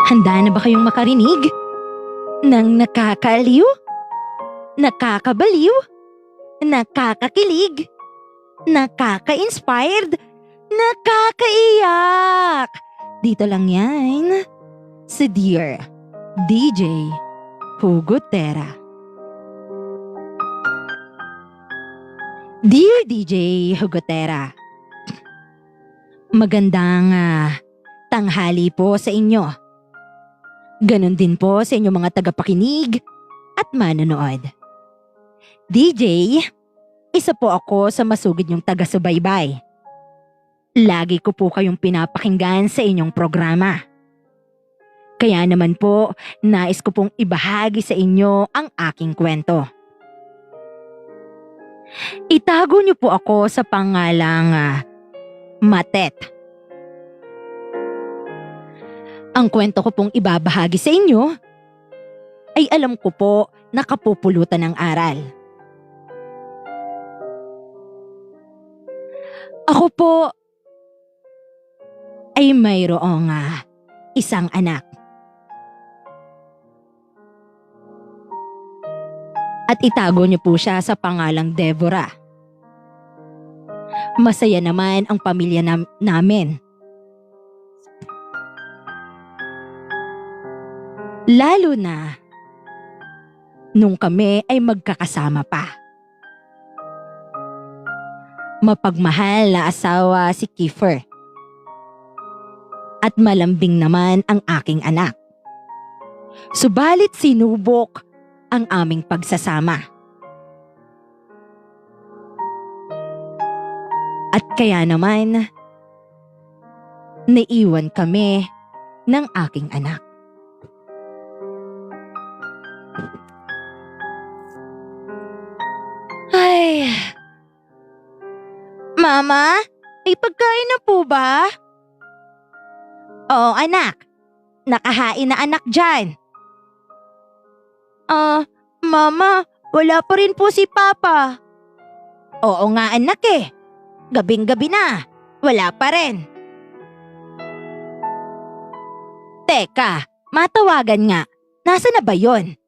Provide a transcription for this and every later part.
Handa na ba kayong makarinig ng nakakaaliw, nakakabaliw, nakakakilig, nakaka-inspired, nakakaiyak? Dito lang yan sa Dear DJ Hugotera. Dear DJ Hugotera, magandang tanghali po sa inyo. Ganon din po sa inyong mga tagapakinig at manonood. DJ, isa po ako sa masugid niyong taga-subaybay. Lagi ko po kayong pinapakinggan sa inyong programa. Kaya naman po, nais ko pong ibahagi sa inyo ang aking kwento. Itago niyo po ako sa pangalang Matet. Ang kwento ko pong ibabahagi sa inyo ay alam ko po na kapupulutan ng aral. Ako po ay mayroong isang anak. At itago niyo po siya sa pangalang Deborah. Masaya naman ang pamilya namin. Lalo na nung kami ay magkakasama pa. Mapagmahal na asawa si Kiefer. At malambing naman ang aking anak. Subalit sinubok ang aming pagsasama. At kaya naman, naiwan kami ng aking anak. Ay, Mama, may pagkain na po ba? Oo anak, nakahain na anak dyan. Mama, wala pa rin po si Papa. Oo nga anak gabing-gabi na, wala pa rin. Teka, matawagan nga, nasa na ba yon?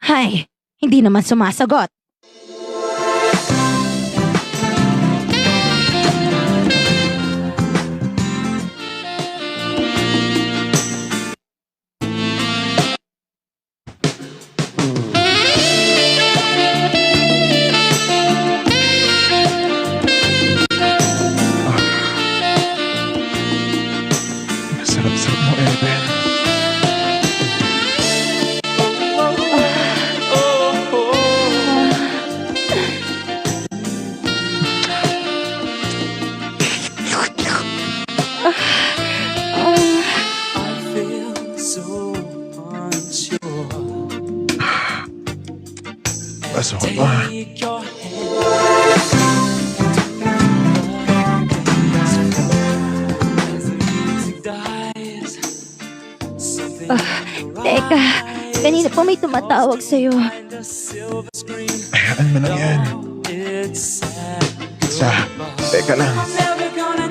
Hay, hindi naman sumasagot. Sarap-sarap mo, Eden. Pasok ka pa. Teka, kanina pa may tumatawag sa'yo. Hayaan mo lang yan. Teka lang.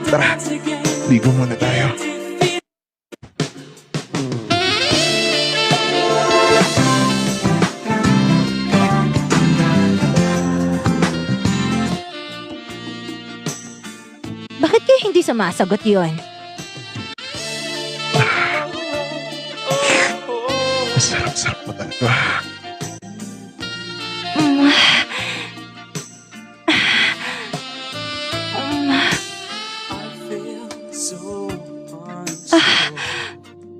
Tara, ligo muna tayo. Bakit kaya hindi sumasagot yun? Sarap-sarap mo talaga.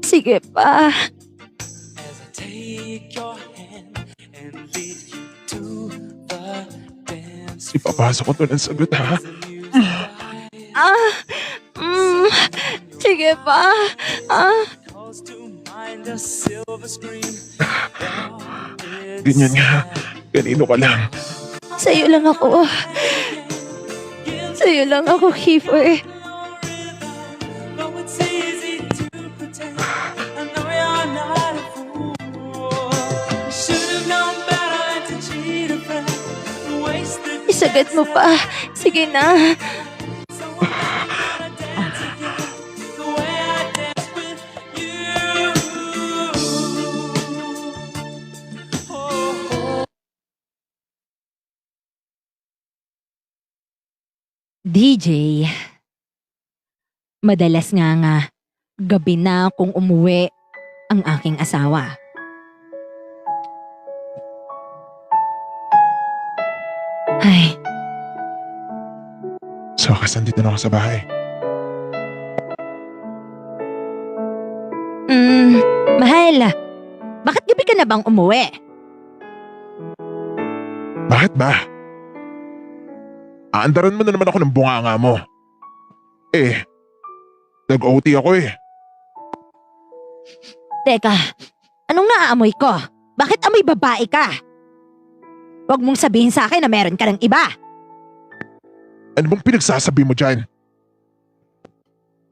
Sige pa. Ipapasok ko to ng sagot, ha? Sige pa. Ganyan nga. Kanino ka lang? Sa'yo lang ako. Sa'yo lang ako, Kiefer. Sagad mo pa. Sige na. DJ, madalas nga gabi na kung umuwi ang aking asawa. Ay, So, wakas nandito na ako sa bahay. mahal, bakit gabi ka na bang umuwi? Bakit ba? Aandaran mo na naman ako ng bunganga mo. Nag-OT ako eh. Teka, anong naaamoy ko? Bakit amoy babae ka? Huwag mong sabihin sa akin na meron ka ng iba. Ano bang pinagsasabi mo dyan?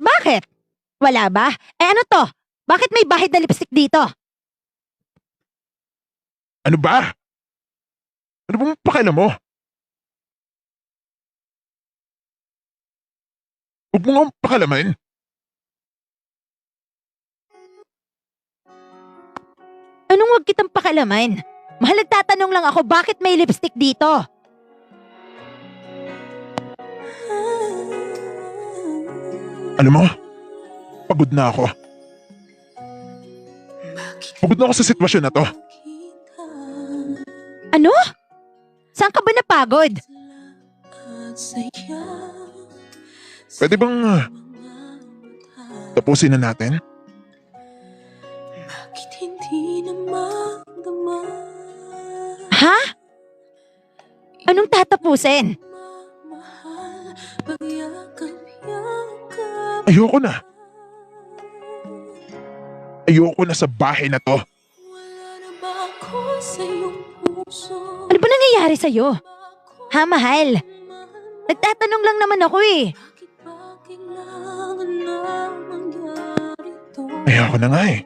Bakit? Wala ba? Ano to? Bakit may bahid na lipstick dito? Ano ba? Ano bang pakialam mo? Huwag mo nga pakalaman. Anong huwag kitang pakalaman? Mahal, nagtatanong lang ako bakit may lipstick dito? Alam mo, pagod na ako. Pagod na ako sa sitwasyon na to. Ano? Saan ka ba napagod? Pwede bang tapusin na natin? Ha? Anong tatapusin? Ayoko na. Ayoko na sa bahay na to. Ano ba nangyayari sa'yo? Ha, mahal? Nagtatanong lang naman ako eh. Ayoko na nga eh.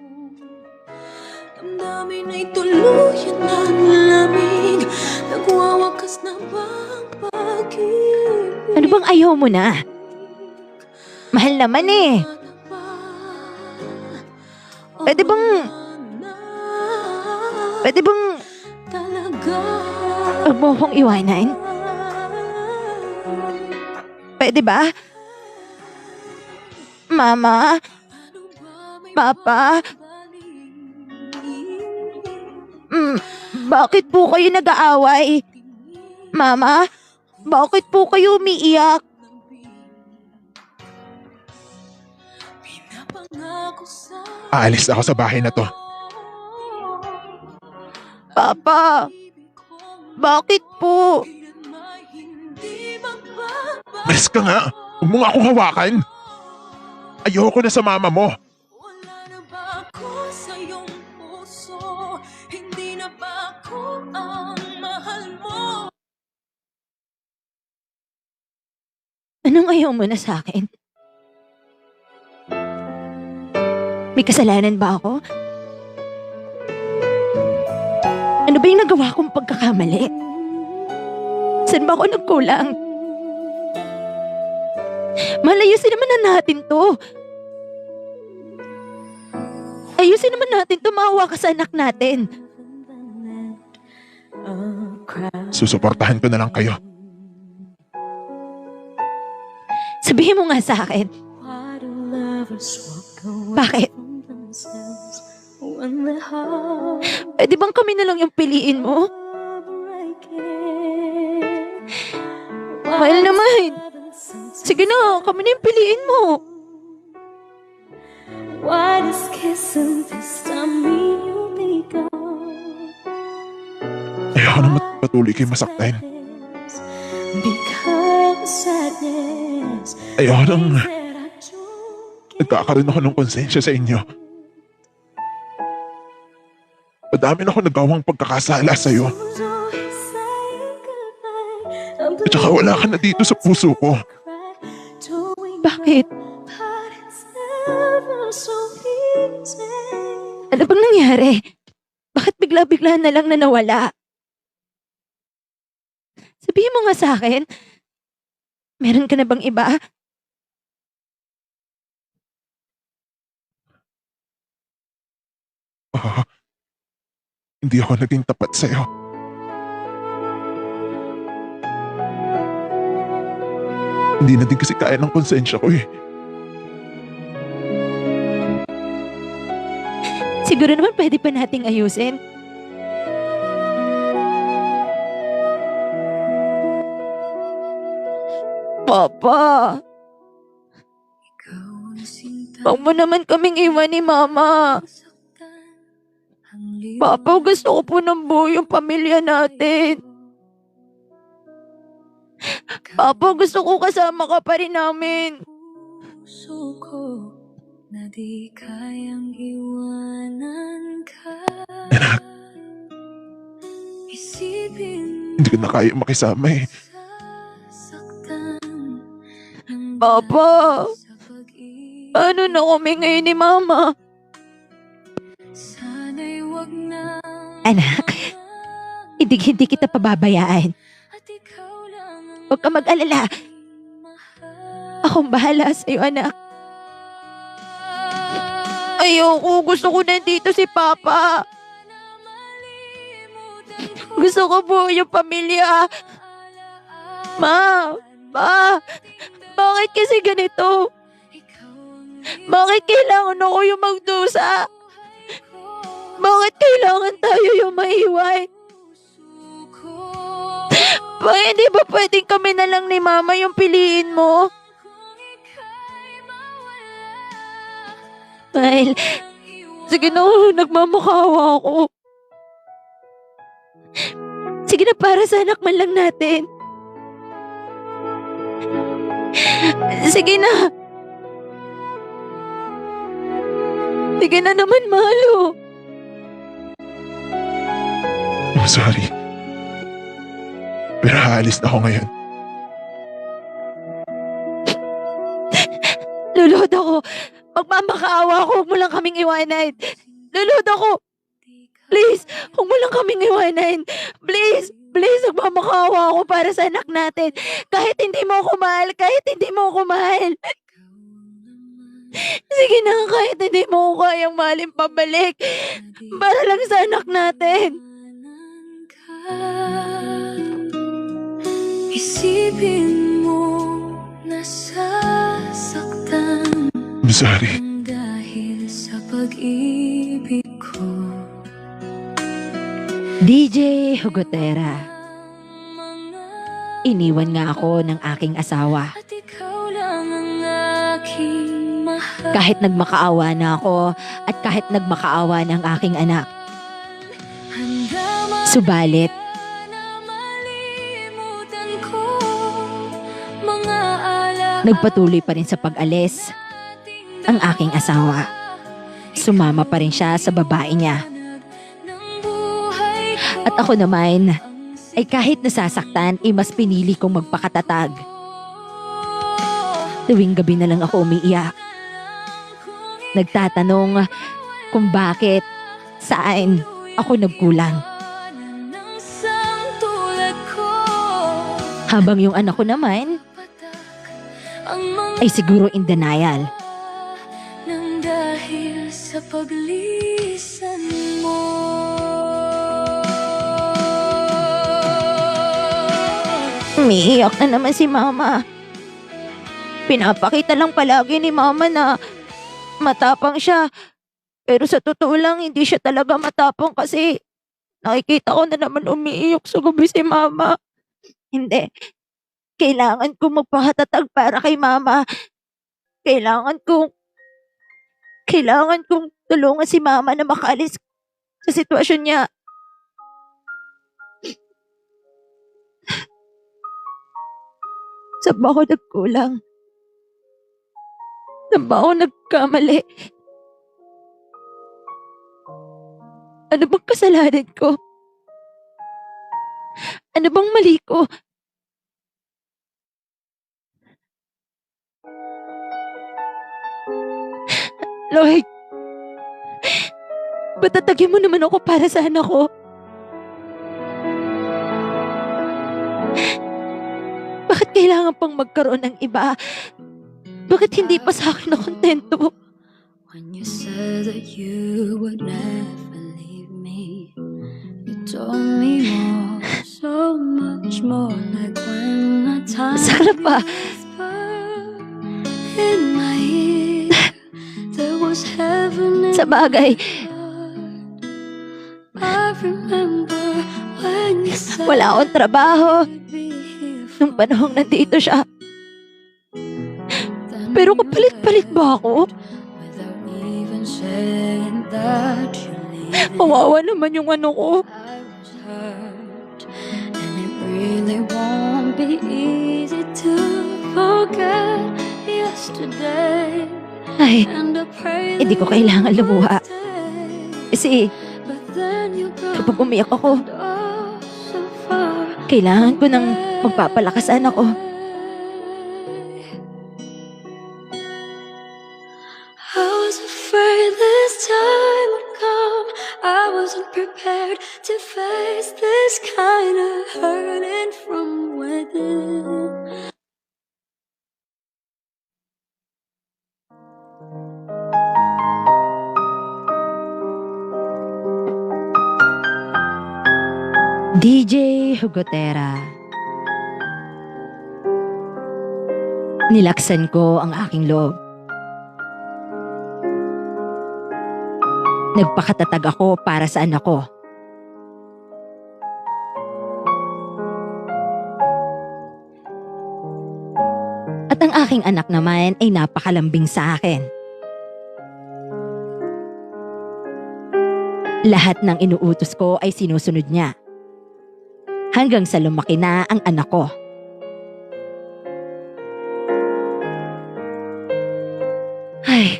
Damdamin ay tuluyan ng lamig. Nagwawakas na ba ang pag-ibig? Ano bang ayaw mo na? Mahal naman eh. Pwede bang Talaga huwag mo akong iwanan? Pwede ba? Mama? Papa? Bakit po kayo nag-aaway? Mama? Bakit po kayo umiiyak? Aalis ako sa bahay na to. Papa? Bakit po? Malis ka nga. Huwag mo nga akong hawakan. Ayoko na sa mama mo. Wala na ba ako sa iyong puso? Hindi na ba ako ang mahal mo? Anong ayaw mo na sa akin? May kasalanan ba ako? Ano ba yung nagawa kong pagkakamali? Saan ba ako nagkulang? Malayusin naman na natin to. Ayusin naman natin to, maawa ka sa anak natin. Susuportahan ko na lang kayo. Sabihin mo nga sa akin, bakit? Pwede bang kami na lang yung piliin mo? Mahal naman. Sige na, kami na yung piliin mo. Why this kiss and this time you make up? Ayoko na patuloy kayo masaktan. Because sadness Ayoko nang that I don't nagkakaroon ako ng konsensya sa inyo. Madami na ako nagawang pagkakasala sa'yo. At saka wala ka na dito sa puso ko. Bakit? Ano bang nangyari? Bakit bigla-bigla na lang na nawala? Sabihin mo nga sa akin, meron ka na bang iba? Oo, hindi ako naging tapat sa'yo. Hindi na din kasi kaya ng konsensya ko eh. Siguro naman pwede pa nating ayusin. Papa, Ikaw ang sinta wag mo naman kaming iwan ni Mama. saktan, ang liwanag Papa, gusto ko po ng buo yung pamilya natin. Papa, gusto ko kasama ka pa rin namin. puso ko na di kayang iwanan ka. Anak, Isipin hindi ko na kaya makisama eh. sasaktan ng Papa, sa pag-ibig. ano na kami ngayon ni Mama? Sana'y wag na Anak, hindi kita pababayaan. at ikaw lang ang Huwag ka mag-alala. mahal. Akong bahala sa'yo, anak. Ayoko, gusto ko nandito si Papa. Gusto ko po yung pamilya. Ma, Pa, bakit kasi ganito? Bakit kailangan ako yung magdusa? Bakit kailangan tayo yung maiwan? Pa, hindi ba pwedeng kami na lang ni Mama yung piliin mo? Mahal, sige na, nagmamakaawa ako. Sige na, para sa anak man lang natin. Sige na. Sige na naman, Malo. I'm sorry. Pero haalis na ako ngayon. Lulod ako. Magmamakaawa ako. Huwag mo lang kaming iwanan. Lulod ako. Please, huwag mo lang kaming iwanan. Please, please, magmamakaawa ako para sa anak natin. Kahit hindi mo ako mahal, kahit hindi mo ako mahal. Sige na, kahit hindi mo ako kayang mahalin pabalik. Para lang sa anak natin. Isipin mo na sasaktan I'm sorry. ng dahil sa pag-ibig ko. DJ Hugotera, iniwan nga ako ng aking asawa. At ikaw lang ang aking mahal. Kahit nagmakaawa na ako at kahit nagmakaawa ng aking anak. Handa man Subalit, na malimutan ko mga alaala nagpatuloy pa rin sa pag-alis ang aking asawa. Sumama pa rin siya sa babae niya. ng buhay ko. At ako naman, ay kahit nasasaktan, ay mas pinili kong magpakatatag. Tuwing gabi na lang ako umiiyak. Nagtatanong kung bakit, saan ako nagkulang. ng samtulad ko. Habang yung anak ko naman Ang mga ay siguro in denial. nang dahil sa paglisan mo. Umiiyak na naman si Mama. Pinapakita lang palagi ni Mama na matapang siya. Pero sa totoo lang, hindi siya talaga matapang kasi nakikita ko na naman umiiyak sa gabi si Mama. Hindi. Kailangan kong magpakatatag para kay Mama. Kailangan kong tulungan si Mama na makaalis sa sitwasyon niya. Saan ba ako nagkulang? Saan ba ako nagkamali? Ano bang kasalanan ko? Ano bang mali ko? Lord, patatagin mo naman ako para sa anak ko. Bakit kailangan pang magkaroon ng iba? Bakit hindi pa sa akin na kontento? When you said that you would never leave me, you told me more, so much more. Like when the time Sarap pa. whispered in my ear, there was heaven in Sa bagay, I remember when you said wala akong trabaho you'd be here nung panahong nandito siya. then Pero you kapalit-palit ba ako? without even saying that you're leaving. Kawawa naman yung ano ko. I was hurt, and it really won't be easy to forget yesterday. Ay, And I pray hindi ko that you kailangan lumuha. would stay. Kasi But then you go kapag umiyak ako, oh, so far kailangan ko ng magpapalakasan ako. I was afraid this time would come. I wasn't prepared to face this kind of hurting from within. DJ Hugotera. Nilaksan ko ang aking loob. Nagpakatatag ako para sa anak ko. At ang aking anak naman ay napakalambing sa akin. Lahat ng inuutos ko ay sinusunod niya. Hanggang sa lumaki na ang anak ko. Ay.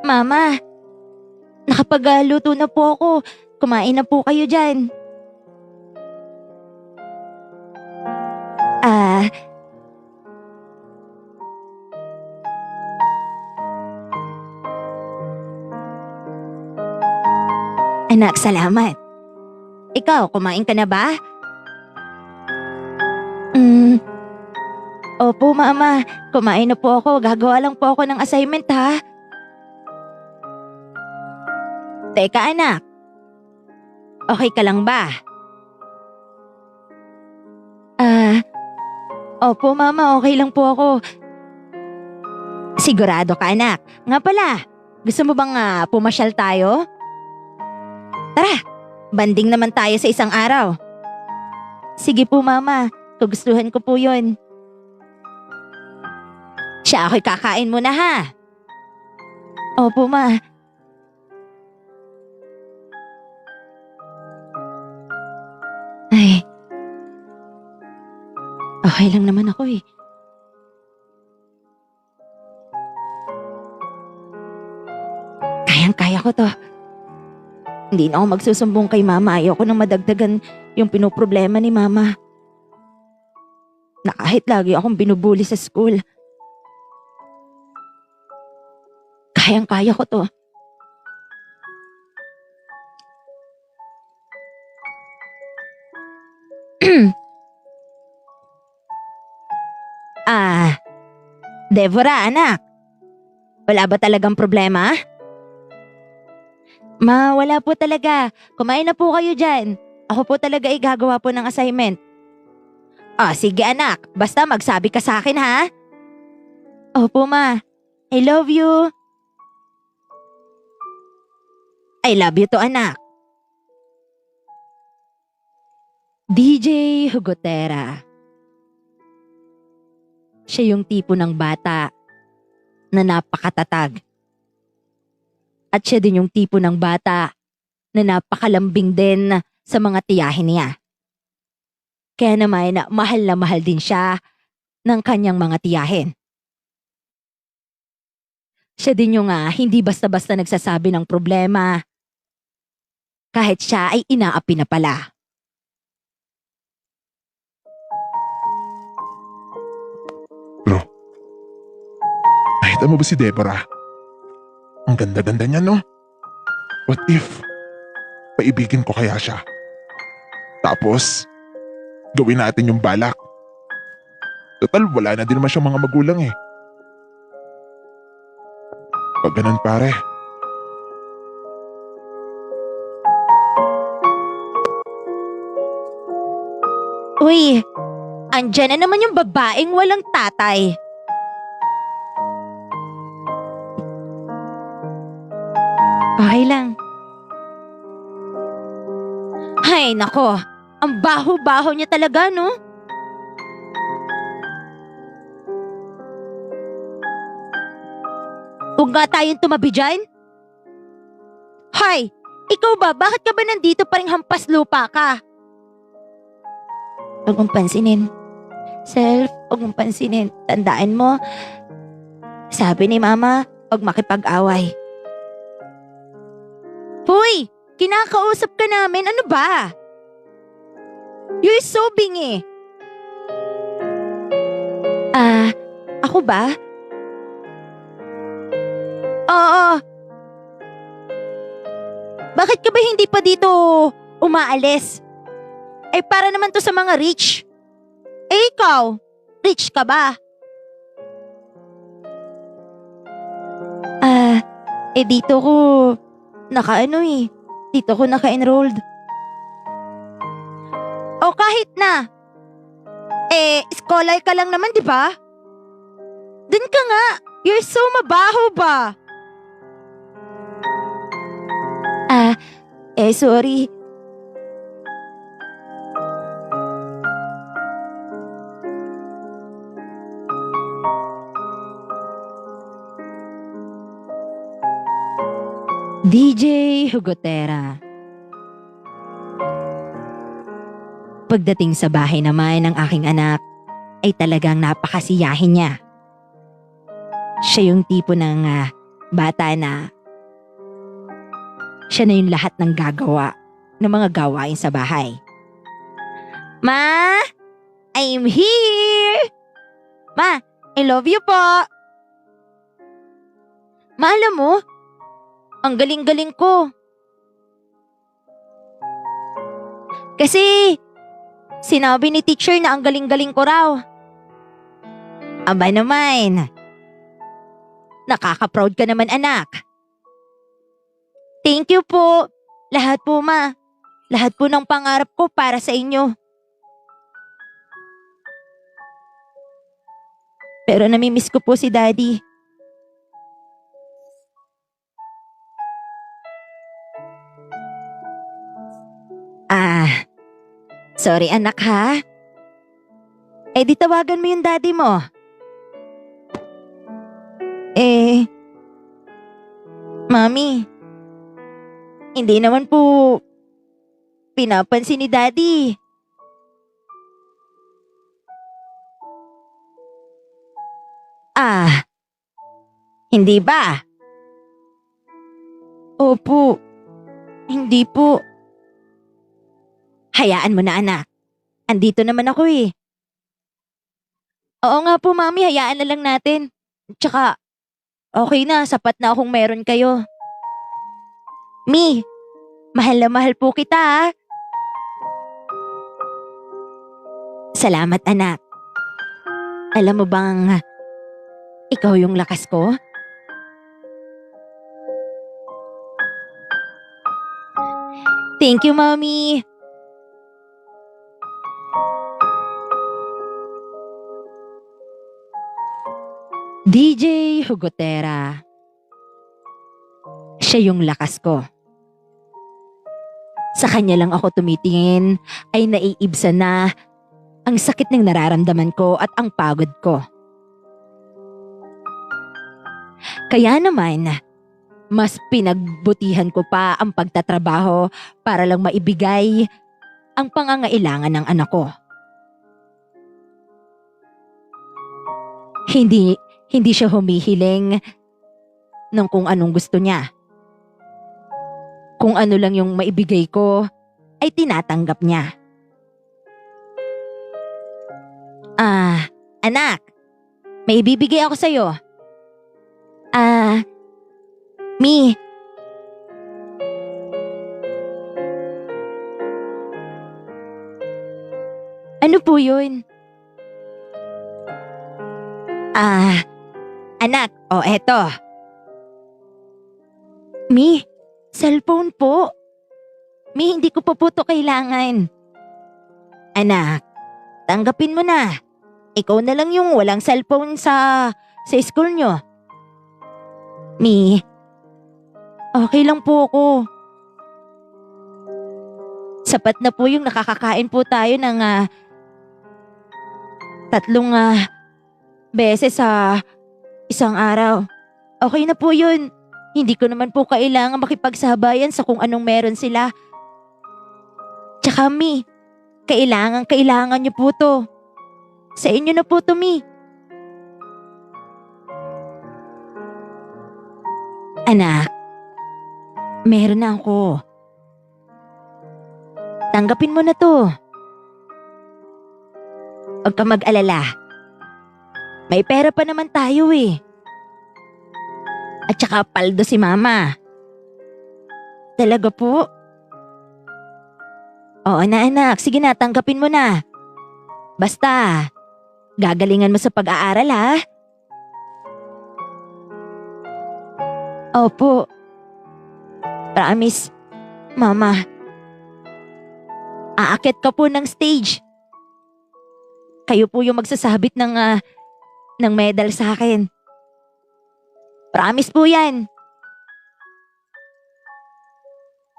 Mama. Nakapagluto na po ako. Kumain na po kayo dyan. Anak, salamat. Ikaw, kumain ka na ba? Opo, Mama. Kumain na po ako. Gagawa lang po ako ng assignment, ha? Teka, anak. Okay ka lang ba? Opo, Mama. Okay lang po ako. Sigurado ka, anak. Nga pala, gusto mo bang pumasyal tayo? Tara, banding naman tayo sa isang araw. Sige po, Mama. Kagustuhan ko po yun. Siya, ako'y kakain muna, ha? Opo, Ma. Ay. Okay lang naman ako eh. Kayang-kaya ko to. Hindi na ako magsusumbong kay Mama. Ayoko nang madagdagan yung pinoproblema ni Mama. Na kahit lagi akong binubuli sa school. Kayang-kaya ko to. Deborah, anak. Wala ba talagang problema? Ma, wala po talaga. Kumain na po kayo dyan. Ako po talaga gagawa po ng assignment. Sige anak. Basta magsabi ka sa akin, ha? Opo, Ma. I love you. I love you to, anak. DJ Hugotera. Siya yung tipo ng bata na napakatatag. At siya din yung tipo ng bata na napakalambing din sa mga tiyahin niya. Kaya naman mahal na mahal din siya ng kanyang mga tiyahin. Siya din yung hindi basta-basta nagsasabi ng problema kahit siya ay inaapi na pala. Nakita mo ba si Deborah? Ang ganda-ganda niya, no? What if paibigin ko kaya siya. Tapos, gawin natin yung balak. Total, wala na din naman siyang mga magulang eh. Pag ganun pare, Uy, andyan na naman yung babaeng walang tatay. Okay lang. Ay, nako. Ang baho-baho niya talaga, no? Huwag nga tayong tumabi dyan. Hay, ikaw ba? Bakit ka ba nandito pa ring hampas lupa ka? Huwag mong pansinin. Self, huwag mong pansinin. Tandaan mo, sabi ni Mama, huwag makipag-away. Hoy! Kinakausap ka namin, ano ba? You're so bingi. Ako ba? Oo. Bakit ka ba hindi pa dito umaalis? Eh para naman to sa mga rich. Eh ikaw, rich ka ba? Dito ko dito ko naka-enrolled. O kahit na. Scholar ka lang naman, di ba? Dun ka nga. You're so mabaho ba? Sorry. DJ Hugotera. Pagdating sa bahay naman ng aking anak, ay talagang napakasiyahin niya. Siya yung tipo ng bata na siya na yung lahat ng gagawa ng mga gawain sa bahay. Ma! I'm here! Ma, I love you po! Ma, alam mo, ang galing-galing ko. Kasi, sinabi ni teacher na ang galing-galing ko raw. Aba naman. Nakaka-proud ka naman, anak. Thank you po. Lahat po, Ma. Lahat po ng pangarap ko para sa inyo. Pero namimiss ko po si Daddy. Sorry anak ha. Di tawagan mo yung daddy mo. Mami, hindi naman po pinapansin ni Daddy. Hindi ba? Opo, hindi po. Hayaan mo na anak. Andito naman ako eh. Oo nga po mami, hayaan na lang natin. Tsaka, okay na, sapat na akong meron kayo. Mi, mahal na mahal po kita ha. Salamat anak. Alam mo bang, ikaw yung lakas ko? Thank you, Mommy. DJ Hugotera. Siya yung lakas ko. Sa kanya lang ako tumitingin ay naiibsan na ang sakit ng nararamdaman ko at ang pagod ko. Kaya naman, mas pinagbutihan ko pa ang pagtatrabaho para lang maibigay ang pangangailangan ng anak ko. Hindi siya humihiling ng kung anong gusto niya. Kung ano lang yung maibigay ko, ay tinatanggap niya. Anak, may ibibigay ako sa'yo. Mi. Ano po yun? Anak, eto. Mi, cellphone po. Mi, hindi ko po to kailangan. Anak, tanggapin mo na. Ikaw na lang yung walang cellphone sa school nyo. Mi, okay lang po ako. Sapat na po yung nakakakain po tayo ng 3 beses sa isang araw. Okay na po yun. Hindi ko naman po kailangan makipagsabayan sa kung anong meron sila. Tsaka Mi, kailangan niyo po to. Sa inyo na po to, Mi. Anak, meron na ako. Tanggapin mo na to. Huwag ka mag-alala. May pera pa naman tayo eh. At saka paldo si Mama. Talaga po? Oo na anak, sige na, tanggapin mo na. Basta, gagalingan mo sa pag-aaral ha? Opo. Promise, Mama. Aakyat ka po ng stage. Kayo po yung magsasabit ng medal sa akin. Promise po yan.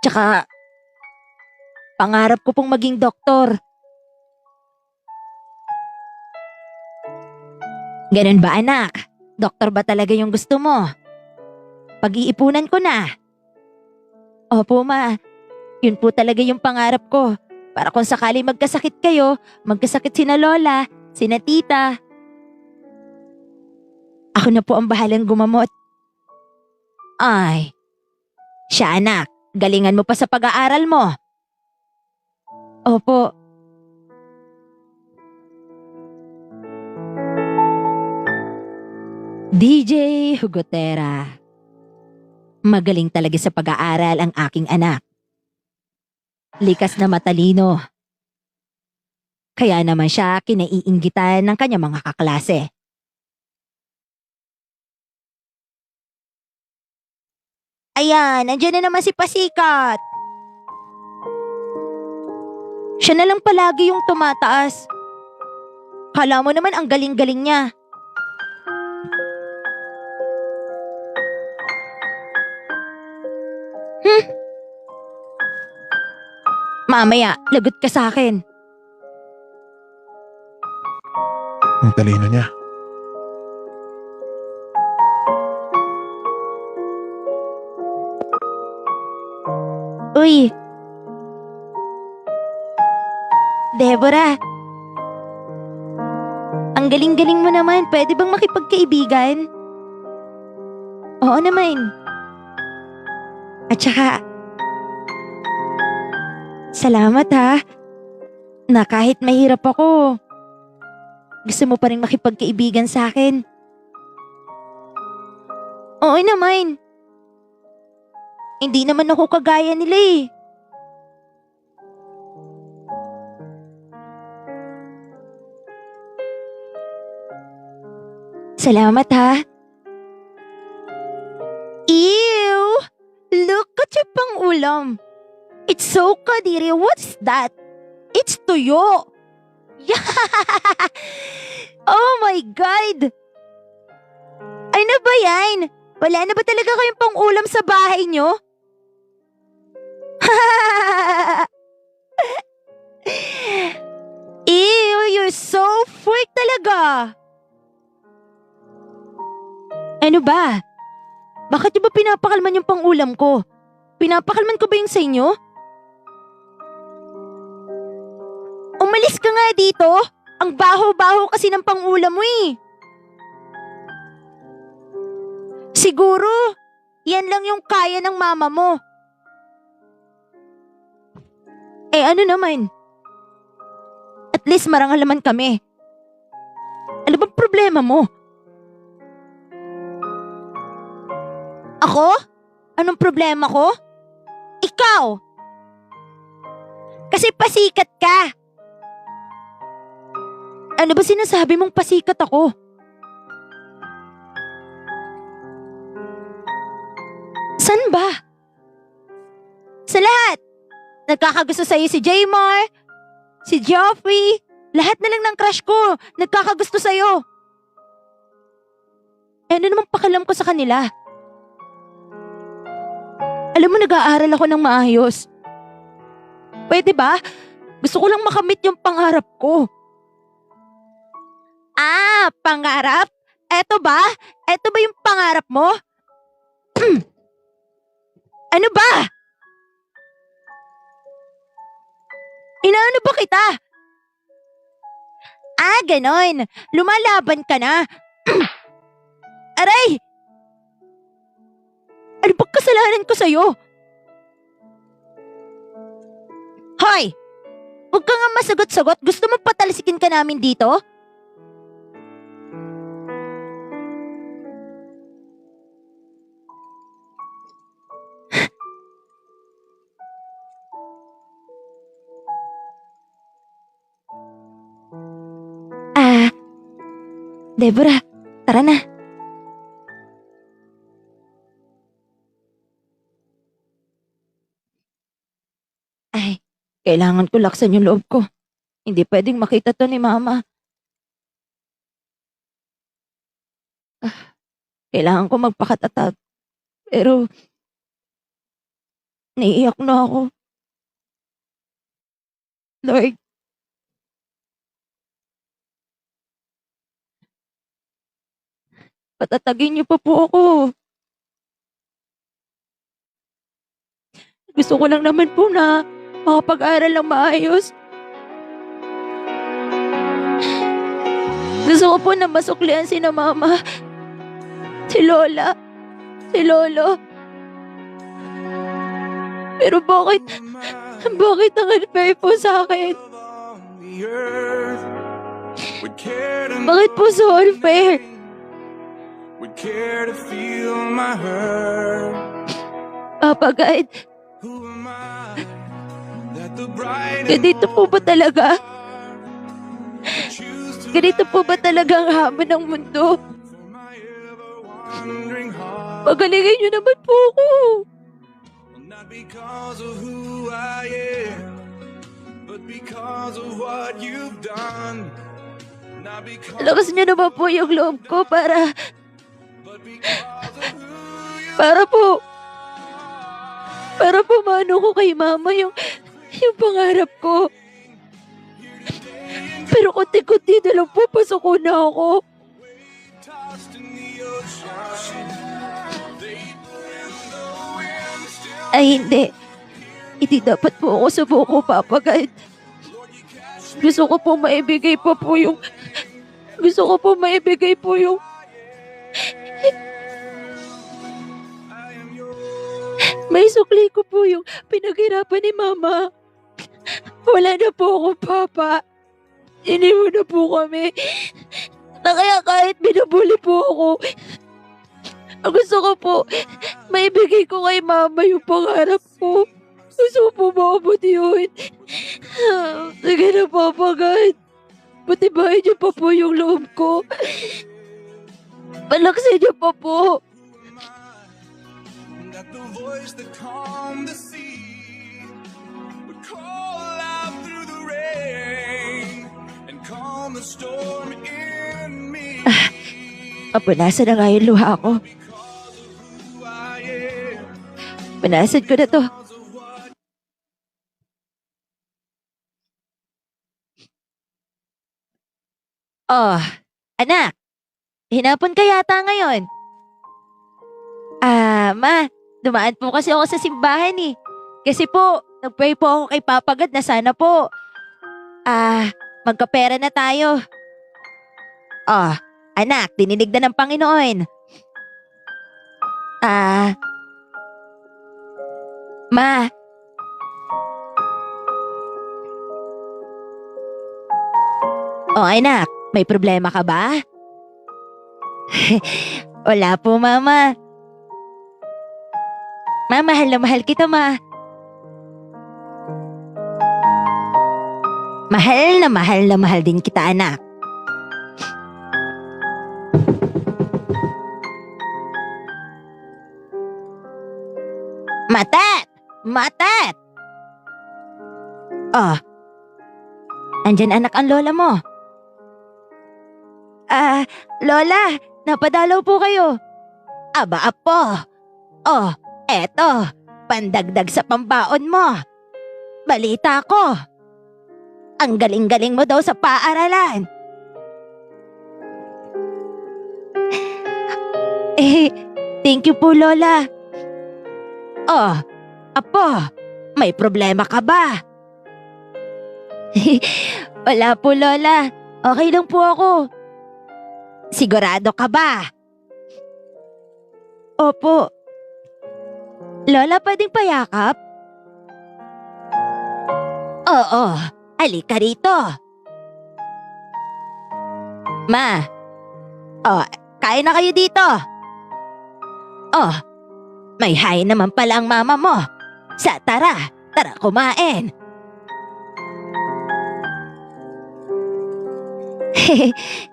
Tsaka, pangarap ko pong maging doktor. Ganun ba anak? Doktor ba talaga yung gusto mo? Pag-iipunan ko na. Opo ma, yun po talaga yung pangarap ko. Para kung sakali magkasakit kayo, magkasakit sina lola, sina tita. Ako na po ang bahalang gumamot. Ay, siya anak, galingan mo pa sa pag-aaral mo. Opo. DJ Hugotera. Magaling talaga sa pag-aaral ang aking anak. Likas na matalino. Kaya naman siya kinaiinggitan ng kanyang mga kaklase. Ayan, nandiyan na naman si Pasikat. Siya na lang palagi yung tumataas. Kala mo naman ang galing-galing niya. Mamaya, lagot ka sa akin. Ang talino niya. Uy. Deborah. Ang galing-galing mo naman. Pwede bang makipagkaibigan? Oo naman. At saka, salamat ha. Na kahit mahirap ako, gusto mo pa rin makipagkaibigan sa akin. Oo naman. Hindi naman ako kagaya nila eh. Salamat ha. Ew! Look at your pang-ulam. It's so kadiri. What's that? It's tuyo. Oh my God! Ano ba yan? Wala na ba talaga kayong pang-ulam sa bahay nyo? Ew, you're so freak talaga. Ano ba? Bakit nyo ba pinapakalman yung pang-ulam ko? Pinapakalman ko ba yung sa inyo? Umalis ka nga dito. Ang baho-baho kasi ng pang-ulam mo eh. Siguro, yan lang yung kaya ng mama mo. Eh ano naman? At least marangal naman kami. Ano bang problema mo? Ako? Anong problema ko? Ikaw! Kasi pasikat ka. Ano ba sinasabi mong pasikat ako? San ba? Sa lahat! Nagkakagusto sa'yo si Jaymar, si Geoffrey, lahat na lang ng crush ko, nagkakagusto sa'yo. Eh ano namang pakialam ko sa kanila? Alam mo, nag-aaral ako ng maayos. Pwede ba? Gusto ko lang makamit yung pangarap ko. Ah, pangarap? Eto ba? Eto ba yung pangarap mo? Ano ba? Inaano ba kita? Ah, ganon. Lumalaban ka na. Aray! Ano bang kasalanan ko sa'yo? Hoy! Huwag ka nga masagot-sagot. Gusto mo patalsikin ka namin dito? Deborah, tara na. Ay, kailangan ko laksan yung loob ko. Hindi pwedeng makita to ni Mama. Kailangan ko magpakatatag. Pero, naiiyak na ako. Lord, patatagin niyo pa po ako. Gusto ko lang naman po na makapag-aral ng maayos. Gusto ko po na masuklian si na Mama, si Lola, si Lolo. Pero bakit ang unfair po sa akin? Bakit po so unfair? Would care to feel my hurt. Papa God, Who am I that the bright and ganito po ba talaga? choose to Ganito po ba talaga ang hamon ng mundo? for my ever wandering heart? Pagalingin niyo naman po ako. Not because of who I am, but because of what you've done. Not because, Lakas niyo naman po yung loob ko para but because of who you para po maano ko kay Mama yung pangarap ko. Pero kunti-kunti na lang po, pasok na ako. tossed in the ocean. Ay hindi. Hindi dapat po ako subuko, Papa God. Gusto ko po maibigay pa po yung... Gusto ko po maibigay po yung... May sukli ko po yung pinaghirapan ni Mama. Wala na po ako, Papa. Iniwan na po kami. Na kaya kahit binubuli po ako, ang gusto ko po, maibigay ko kay Mama yung pangarap ko. Gusto ko po maabot yun. Sige na, Papa God. Patibayin niyo pa po yung loob ko. Palaksin niyo pa po. That the voice that calmed the sea would call out through the rain and calm the storm in me. Mapunasan na nga yung luha ko. Who I am, Punasan ko na to. because of what Oh, anak. Hinapon ka yata ngayon. Ma, dumaan po kasi ako sa simbahan eh. Kasi po, nag-pray po ako kay Papa God na sana po, magkapera na tayo. Oh, anak, dininig na ng Panginoon. Ma. Oh, anak, may problema ka ba? Wala po, Mama. Ma, mahal na mahal kita, Ma. Mahal na mahal din kita, anak. Matet! Oh, andyan anak ang lola mo. Lola, napadalaw po kayo. Aba, apo. Oh, eto, pandagdag sa pambaon mo. Balita ko. Ang galing-galing mo daw sa paaralan. Thank you po, Lola. Oh, apo, may problema ka ba? Wala po, Lola. Okay lang po ako. Sigurado ka ba? Opo. Lola, pwedeng payakap? Oo, halika rito. Ma, kain na kayo dito. Oh, may hay naman pala ang mama mo. Tara kumain.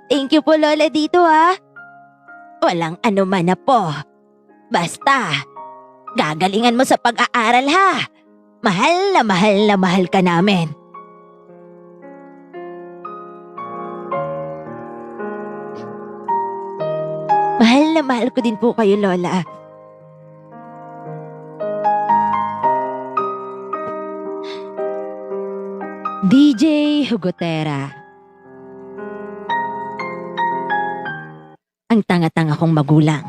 Thank you po, Lola, dito ha. Walang anuman na po. Basta, gagalingan mo sa pag-aaral ha. Mahal na mahal ka namin. Mahal na mahal ko din po kayo, Lola. DJ Hugotera. Ang tanga-tanga kong magulang.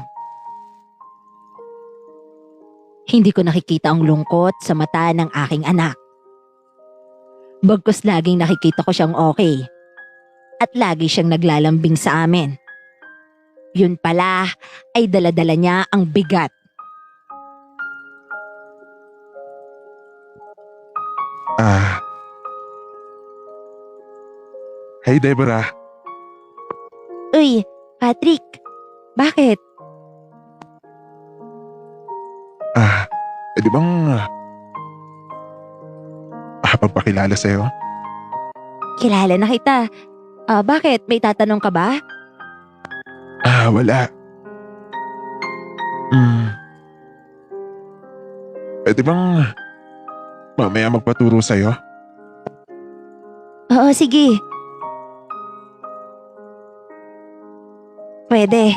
Hindi ko nakikita ang lungkot sa mata ng aking anak. Bagkus laging nakikita ko siyang okay. At lagi siyang naglalambing sa amin. Yun pala ay dala-dala niya ang bigat. Hey, Deborah. Uy, Patrick, bakit? Di bang pagpakilala sa'yo? Kilala na kita. Bakit? May tatanong ka ba? Wala. Pwede bang mamaya magpaturo sa'yo? Oo, sige. Pwede.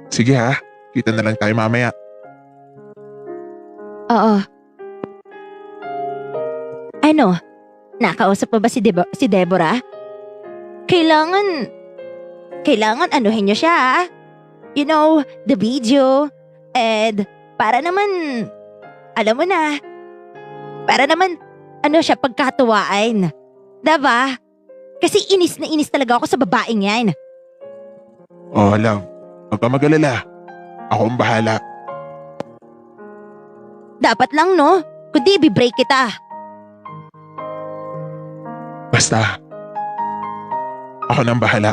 Sige ha, kita na lang tayo mamaya. Oo. Ano? Nakausap mo ba si Deborah? Kailangan anuhin niyo siya ha? You know, the video. And para naman, alam mo na, para naman, siya pagkatuwaan. Diba? Kasi inis na inis talaga ako sa babaeng yan. Oh, love. Huwag ka mag-alala. Ako ang bahala. Dapat lang, no? Kundi i-break kita. Basta. Ako nang bahala.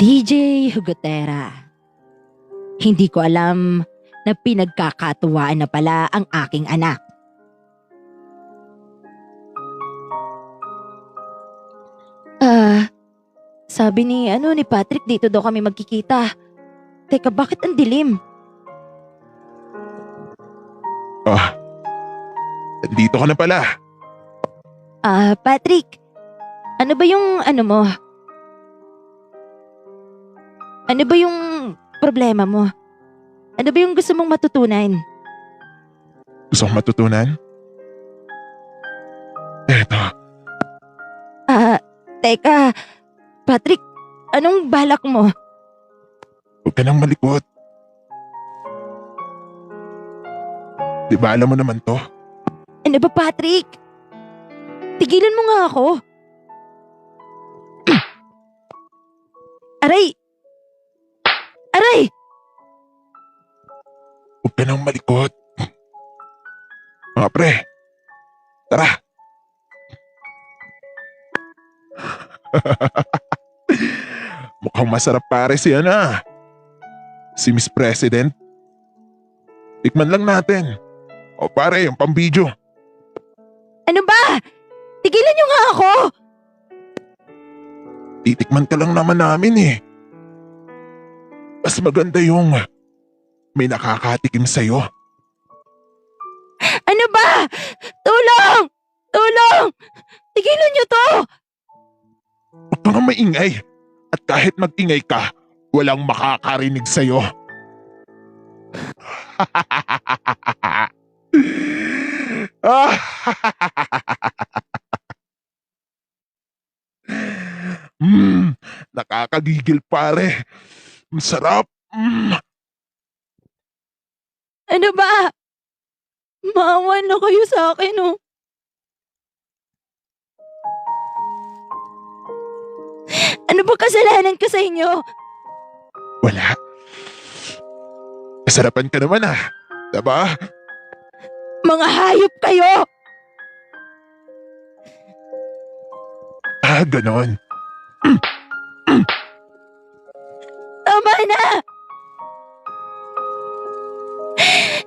DJ Hugotera. Hindi ko alam na pinagkakatuwaan na pala ang aking anak. Sabi ni Patrick dito daw kami magkikita. Teka, bakit ang dilim? Dito ka na pala. Patrick, ano ba yung mo? Ano ba yung problema mo? Ano ba yung gusto mong matutunan? Gusto kong matutunan? Eto. Teka, Patrick, anong balak mo? Huwag ka nang malikot. Di ba alam mo naman to? Ano ba, Patrick? Tigilan mo nga ako. Aray! Aray! Huwag ka nang malikot. Mga pre, tara. Mukhang masarap pare si si Miss President. Tikman lang natin. O pare, yung pambidyo. Ano ba? Tigilan niyo nga ako! Titikman ka lang naman namin eh. Mas maganda yung may nakakatikim sa'yo. Ano ba? Tulong! Tulong! Tigilan niyo to! Huwag ka nga maingay. At kahit mag-ingay ka, walang makakarinig sa'yo. Nakakagigil pare. Ang sarap. Ano ba? Maawa na kayo sa akin, oh. Ano ba kasalanan ko sa inyo? Wala. Kasarapan ka naman ah. Diba? Mga hayop kayo! Ganon. Tama na!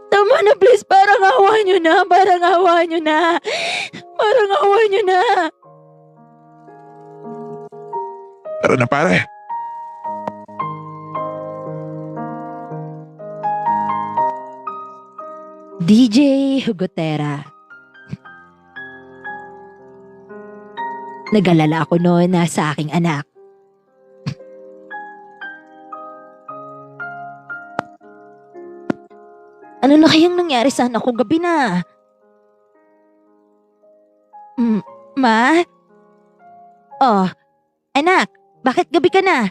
Tama na, please. Parang awa nyo na. Parang awa nyo na. Parang awa nyo na. Tara na pare. DJ Hugotera. Nag-alala ako noon na sa aking anak. Ano na kayang nangyari sa anak ko gabi na? Ma? Oh, anak, bakit gabi ka na?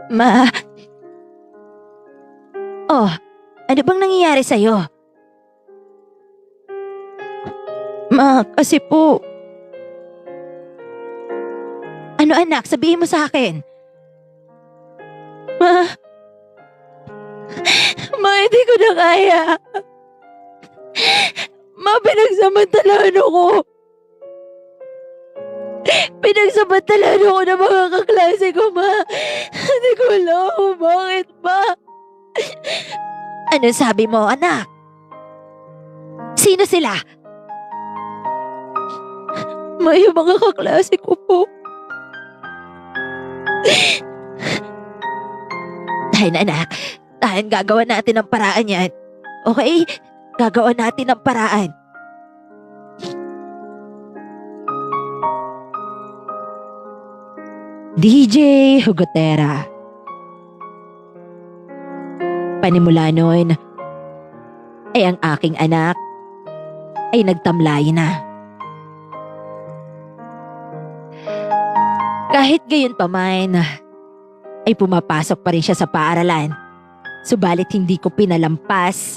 Ma? Oh, ano bang nangyayari sa'yo? Ma, kasi po... Ano anak, sabihin mo sa akin. Ma, hindi ko na kaya. Ma, pinagsamantalaan ako. Pinagsamantalaan ako ng mga kaklase ko, ma. Hindi ko alam kung bakit, ma. Ano sabi mo, anak? Sino sila? Ma, yung mga kaklase ko po. Dahil anak, dahil gagawa natin ang paraan yan. Okay? Gagawa natin ang paraan. DJ Hugotera. Panimula noon ay ang aking anak ay nagtamlay na. Kahit gayon pa man, ay pumapasok pa rin siya sa paaralan. Subalit hindi ko pinalampas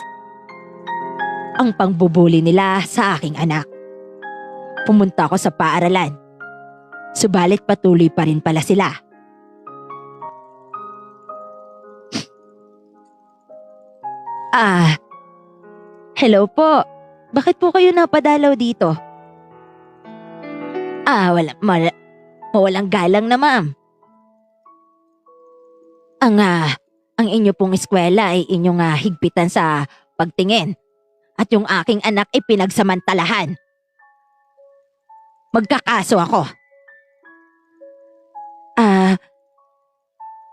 ang pangbubuli nila sa aking anak. Pumunta ako sa paaralan. Subalit patuloy pa rin pala sila. Hello po. Bakit po kayo napadalaw dito? Walang galang na, ma'am. Ang inyo pong eskwela ay inyong higpitan sa pagtingin. At yung aking anak ay pinagsamantalahan. Magkakaso ako.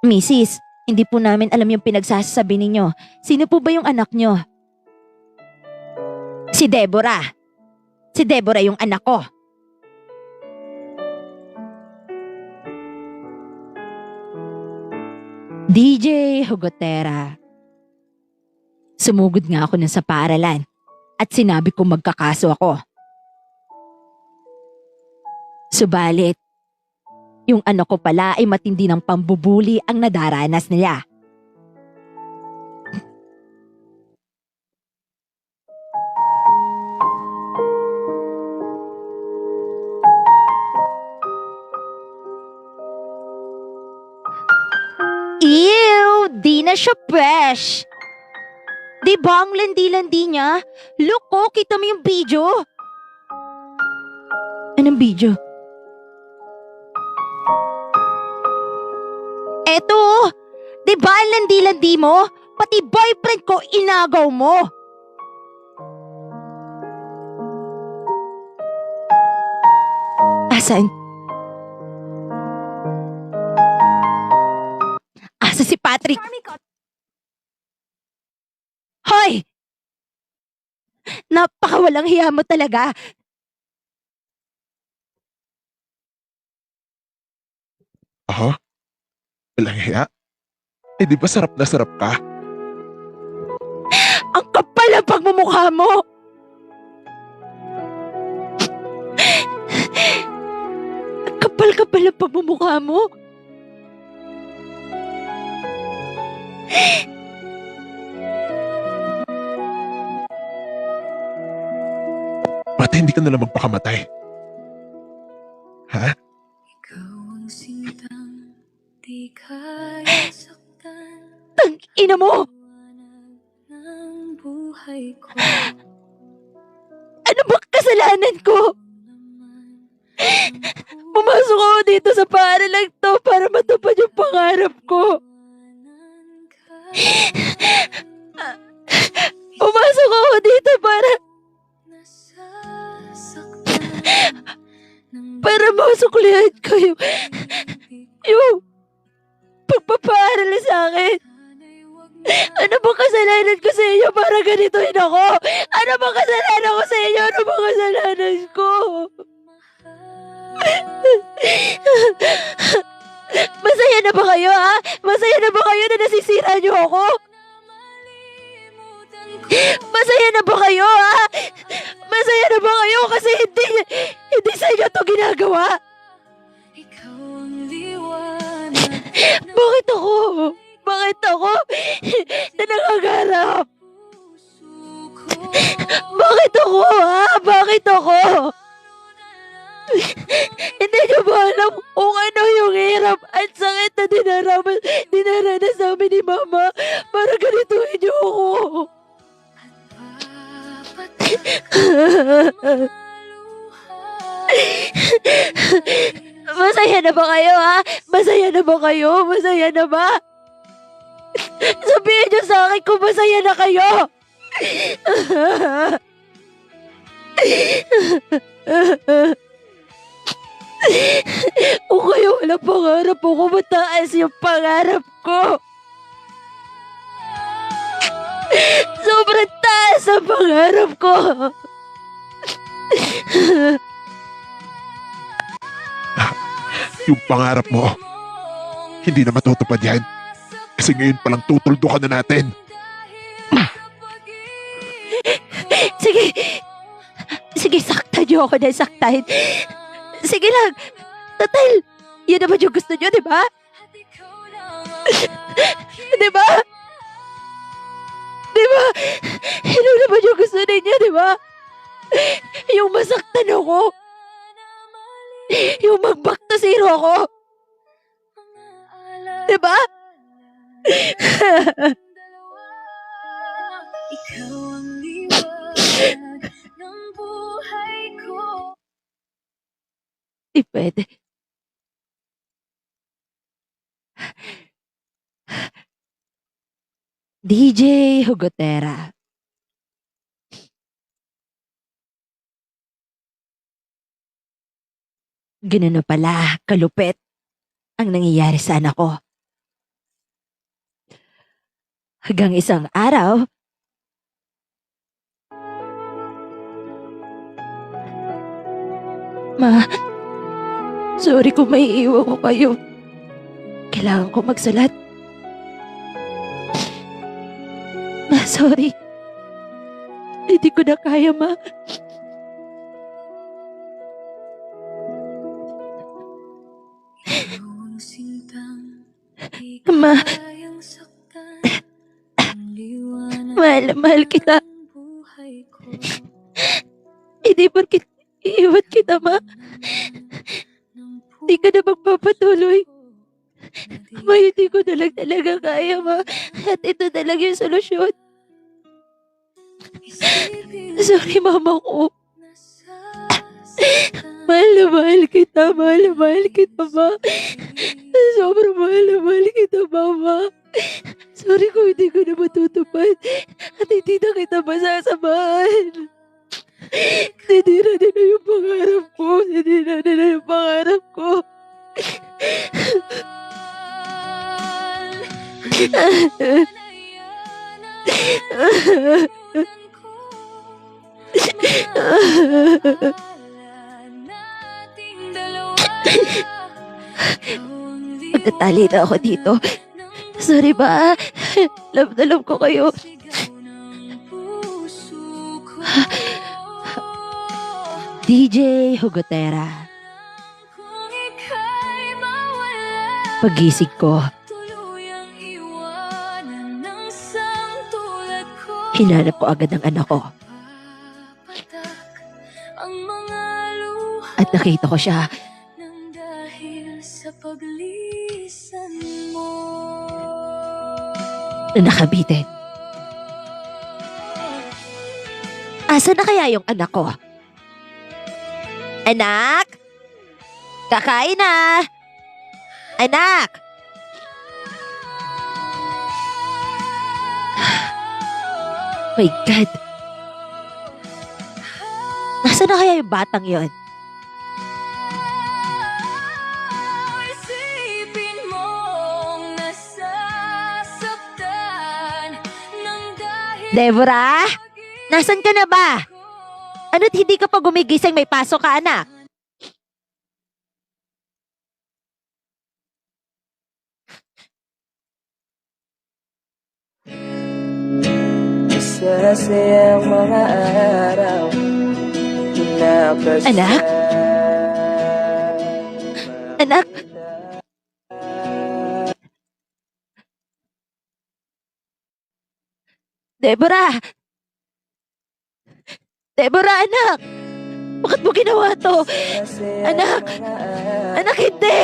Mrs., hindi po namin alam yung pinagsasabi ninyo. Sino po ba yung anak nyo? Si Deborah. Si Deborah yung anak ko. DJ Hugotera. Sumugod nga ako nun sa paaralan at sinabi ko magkakaso ako. Subalit, yung anak ko pala ay matindi ng pambubuli ang nadaranas nila. Ew! Di na siya fresh! Di ba ang landi-landi niya? Look ko, kita mo yung video? Anong video? Eto! Di ba ang landi-landi mo? Pati boyfriend ko inagaw mo! Asan? Asa si Patrick? Hoy! Napakawalang hiya mo talaga. Aha? Walang hiya? Eh di ba sarap na sarap ka? Ang kapal ng pagmumukha mo! Ang kapal-kapal ng pagmumukha mo! Ba't hindi ka nalang magpakamatay? Ha? Ikaw ang sintang di kaya saktan. Ina mo! Liwanag ng buhay ko. Ano ba kasalanan ko? Pumasok ako dito sa paaralang to para matupad yung pangarap ko. Pumasok ako dito para masuklihan ko yung pagpapaaral sa akin. Ano bang kasalanan ko sa inyo para ganitoin ako? Ano bang kasalanan ko sa inyo? Ano bang kasalanan ko? Masaya na ba kayo, ha? Masaya na ba kayo na nasisira niyo ako? Masaya na ba kayo, ha? Masaya na ba kayo kasi hindi sa inyo to ginagawa? Ikaw ang liwanag. Bakit ako? Bakit ako? Na nangangarap? Bakit ako, ha? Bakit ako? Hindi niyo ba alam kung ano yung hirap at sakit na dinaranas namin ni Mama para ganituhin niyo ako? Masaya na ba kayo, ha? Masaya na ba kayo? Masaya na ba? Sabihin niyo sa akin kung masaya na kayo! Kung kayo wala pangarap ako, mataas yung pangarap ko! Sobrang taas ang pangarap ko! Yung pangarap mo, hindi na matutupad yan. Kasi ngayon palang tutuldukan na natin. Sige! Sige, saktan niyo ako na saktan. Sige lang! Total, yun naman yung gusto niyo, di ba? Di ba? Di ba? Yun naman yung gusto ninyo, di ba? Yung masaktan ako. Yung mag-back to zero ako. Di ba? Ikaw ang liwanag ng buhay ko. Di pwede. DJ Hugotera. Ganun na pala, kalupit ang nangyayari sa anak ko. Hanggang isang araw, Ma, sorry kung may iwan ko kayo. Kailangan ko magsalat. Ma, sorry. Hindi ko na kaya, Ma. Ikaw ang sintang di Ma. kayang saktan. Ang liwanag Mahal na mahal kita. ng buhay ko. Hindi porkit iiwan kita, Ma. Hindi ka na magpapatuloy. Ma, hindi ko na lang talaga kaya, Ma. At ito na lang yung solusyon. Sorry, Mama ko. Mahal na mahal kita, mahal na mahal kita, Ma. Sobrang mahal na mahal kita, Mama. Sorry kung hindi ko na matutupad at hindi na kita masasamahan. Sinira nila yung pangarap ko. Sinira nila yung Magtatali na ako dito. Sorry ba? Love na love ko kayo. DJ Hugotera. Pagising ko, hinanap ko agad ang anak ko. At nakita ko siya. Na nakabitin. Asa na kaya yung anak ko? Anak? Kakain na! Anak! My God! Nasaan na kaya yung batang yon? Isipin mong nasasaktan ng dahil Deborah? Nasaan ka na ba? Ano't hindi ka pa gumigising, may pasok ka, anak? Masasayang mga araw Anak? Anak? Deborah! Deborah, anak! Bakit mo ginawa to? Anak! Anak, hindi!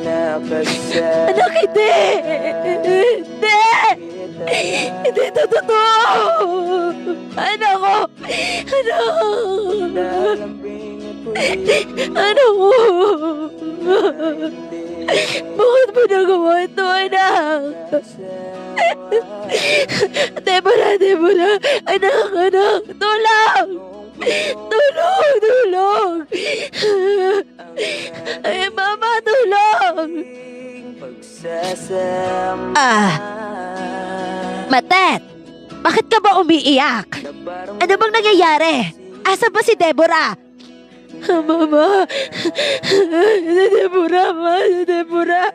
Anak, hindi! Hindi! Hindi ito totoo! Anak ko! Anak! Anak ko! Bakit mo nagawa ito, anak? Deborah, Deborah! Anak, anak! Tulong! Tulong! Tulong! Ay, mama, tulong! Matet! Bakit ka ba umiiyak? Ano bang nangyayari? Asa ba si Deborah? Mama! Deborah, ma! Deborah!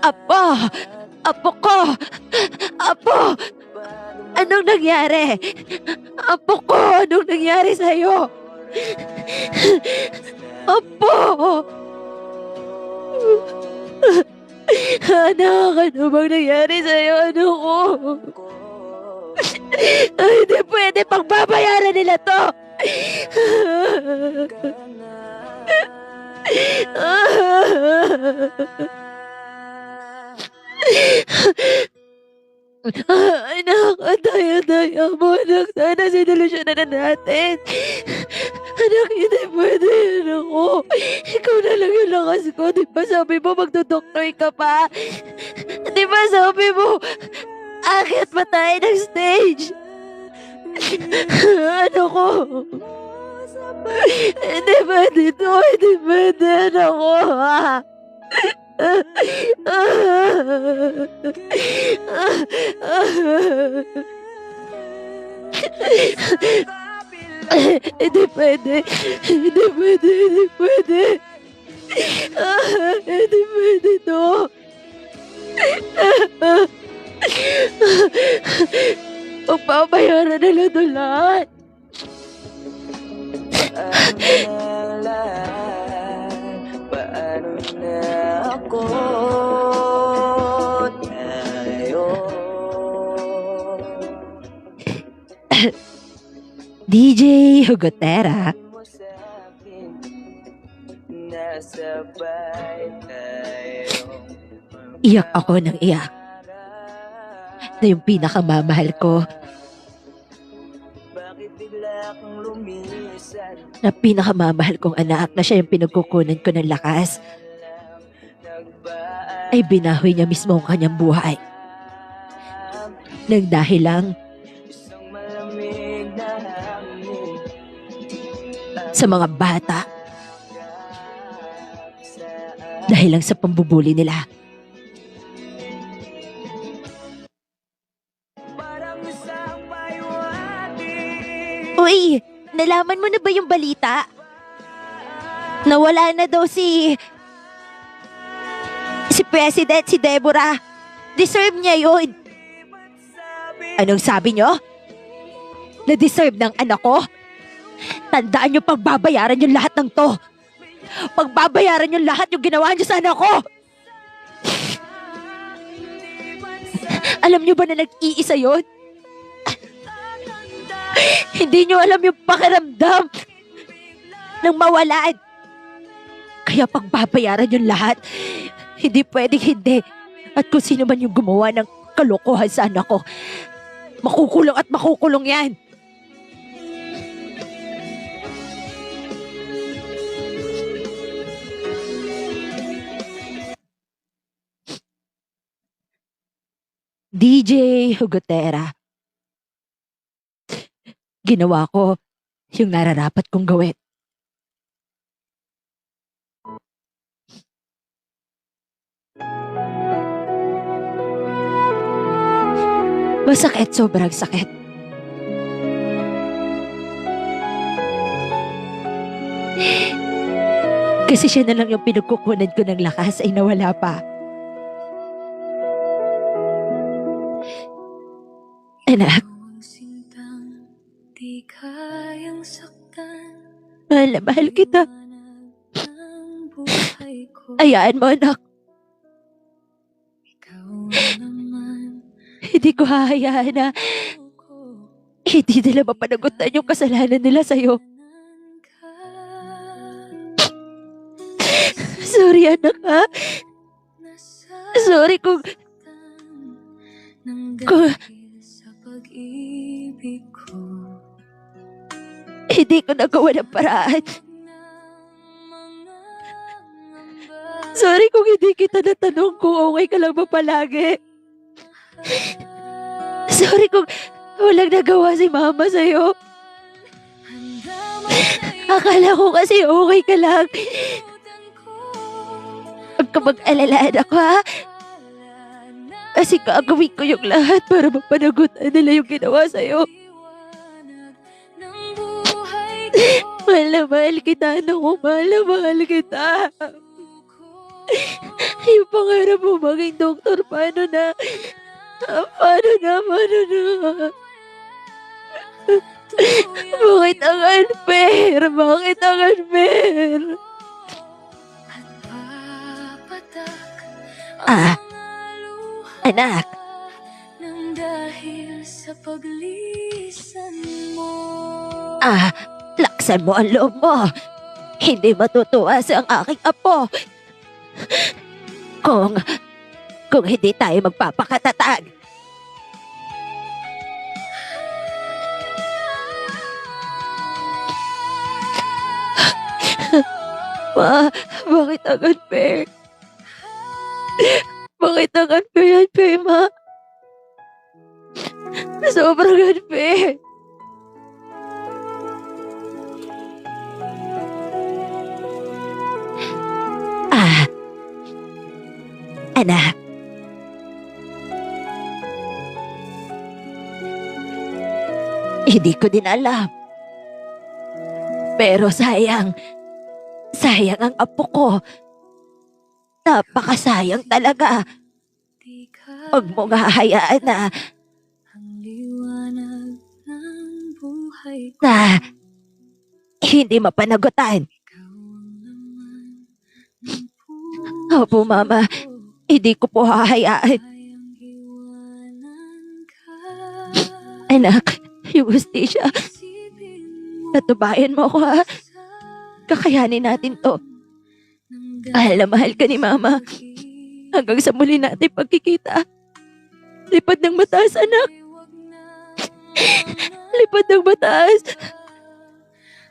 Apo! Apo ko! Apo! Anong nangyari? Apo ko! Anong nangyari sa'yo? Apo! Anak, ano bang nangyari sa'yo? Ano ko? Ay, hindi pwede. Pagbabayaran nila to. Anak, daya mo, anak. Sana sinolusyonan na natin. Anak, hindi pwede yan ako. Ikaw na lang yung lakas ko. Di ba sabi mo magdodoktor ka pa? Di ba sabi mo akit pa tayo ng stage? Ano ko? Hindi pwede to. Hindi pwede. Ano ko? Hindi pwede. Hindi pwede. Hindi pwede. Hindi pwede to. Pagpapayaran nila ito lahat. Paano na ako tayo? DJ Hugotera. Iyak ako ng iyak. Na yung pinakamamahal ko, na pinakamamahal kong anak, na siya yung pinagkukunan ko ng lakas, ay binahoy niya mismo ang kanyang buhay. Nang dahil lang sa mga bata, dahil lang sa pambubuli nila. Uy, nalaman mo na ba yung balita? Nawala na daw si President, si Deborah. Deserve niya yun. Anong sabi niyo? Na-deserve ng anak ko? Tandaan niyo, pagbabayaran niyo lahat ng to. Pagbabayaran niyo lahat yung ginawa niyo sa anak ko. Alam niyo ba na nag-iisa yun? Hindi niyo alam yung pakiramdam ng mawalan. Kaya pagbabayaran yung lahat, hindi pwedeng hindi. At kung sino man yung gumawa ng kalokohan sa anak ko, makukulong at makukulong yan. DJ Hugotera. Ginawa ko yung nararapat kong gawin. Masakit, sobrang sakit. Kasi siya na lang yung pinagkukunan ko ng lakas ay nawala pa. Anak, Di kayang saktan mahal na mahal kita. ng buhay ko. Ayaan mo, anak. Ikaw naman Hindi ko hahayaan na ko. hindi nila mapanagutan yung kasalanan nila sa'yo. Sorry, anak, ha? Sorry kung Nang sa pag-ibig ko. hindi ko nagawa ng paraan. Sorry kung hindi kita natanong kung okay ka lang ba palagi. Sorry kung walang nagawa si mama sa'yo. Akala ko kasi okay ka lang. Huwag ka mag-alala, anak, ha? Kasi gagawin ko yung lahat para mapanagutan nila yung ginawa sa'yo. Mahal na mahal kita, anak ko. Mahal na mahal kita. Yung pangarap mo maging doktor, paano na? Paano na? Bakit ang unfair? Bakit ang unfair? Ah, anak. Nang dahil sa paglisan mo. Laksan mo ang loob mo. Hindi matutuwa ang aking apo. Kung hindi tayo magpapakatatag. Ma, bakit ang unfair? Bakit ang unfair, ma? Sobrang unfair. Anak. Hindi ko din alam. Pero sayang ang apo ko. Napakasayang talaga. Di Huwag mo nga hayaan na ang liwanag ng buhay ko. hindi mapanagutan. Ikaw naman ng Opo, Mama. Hindi ko po hahayaan. Kayang iwanan ka. Anak, yung hustisya. Isipin mo Patubayan mo ako, ha? Kakayanin natin to. Mahal na mahal ka ni Mama. Hanggang sa muli natin pagkikita. Lipad ng mataas, anak. Lipad ng mataas.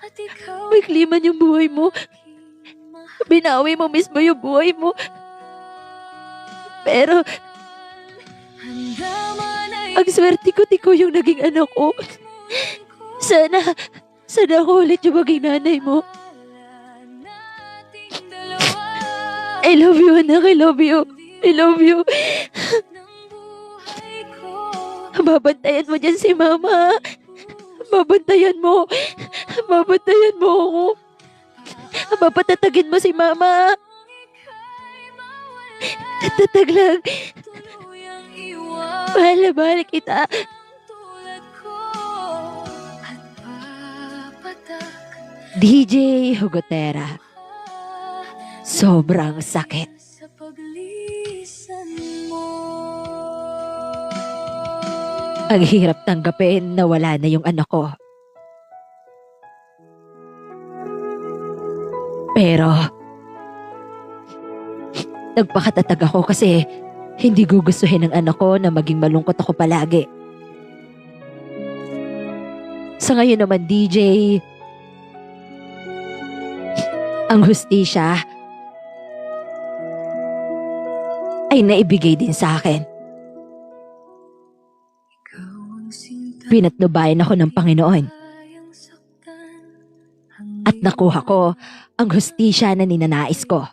At ikaw Maikli man yung buhay mo. Binawi mo mismo yung buhay mo. Pero, handa man ay ang swerte ko, tiko yung naging anak ko. Sana ako ulit yung maging nanay mo. nating dalawa. I love you, anak. I love you. I love you. Ng buhay ko. Babantayan mo dyan si Mama. Babantayan mo. Babantayan mo ako. Papatatagin mo si Mama. Tatag lang. Tuluyang iwan Mahal na mahal kita. tulad ko at papatak DJ Hugotera. Sobrang sakit. sa paglisan mo. Ang hirap tanggapin na wala na yung anak ko. Pero, nagpakatatag ako kasi hindi gugustuhin ng anak ko na maging malungkot ako palagi. Sa ngayon naman, DJ, ang hustisya ay naibigay din sa akin. Ikaw ang sinta Pinatnubayan ako ng Panginoon kayang saktan at nakuha ko ang hustisya na ninanais ko.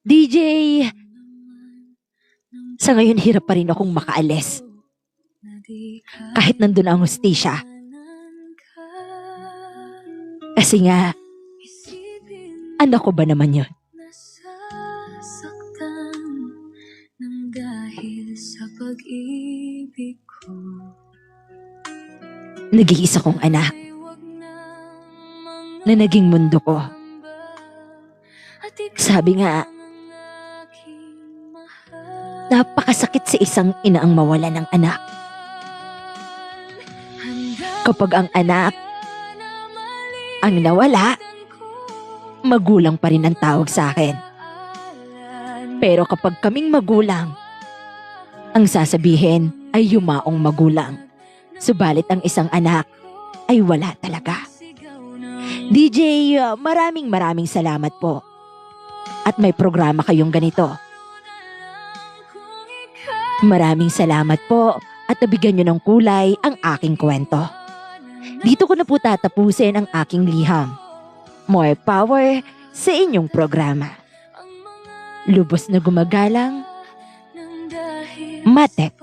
DJ, sa ngayon hirap pa rin akong makaalis kahit nandun ang hustisya. Kasi nga, anak ko ba naman yun? Nasasaktan ng dahil sa pag-ibig ko. Nag-iisa kong anak Ay, wag nang mga na naging mundo ko. at ikaw Sabi nga, ang aking mahal. napakasakit sa isang ina ang mawala ng anak. Kapag ang anak ang nawala, magulang pa rin ang tawag sa akin. Pero kapag kaming magulang, ang sasabihin ay yumaong magulang. Subalit ang isang anak ay wala talaga. DJ, maraming salamat po. At may programa kayong ganito. Maraming salamat po at nabigyan nyo ng kulay ang aking kwento. Dito ko na po tatapusin ang aking liham. More power sa inyong programa. Lubos na gumagalang, Matek.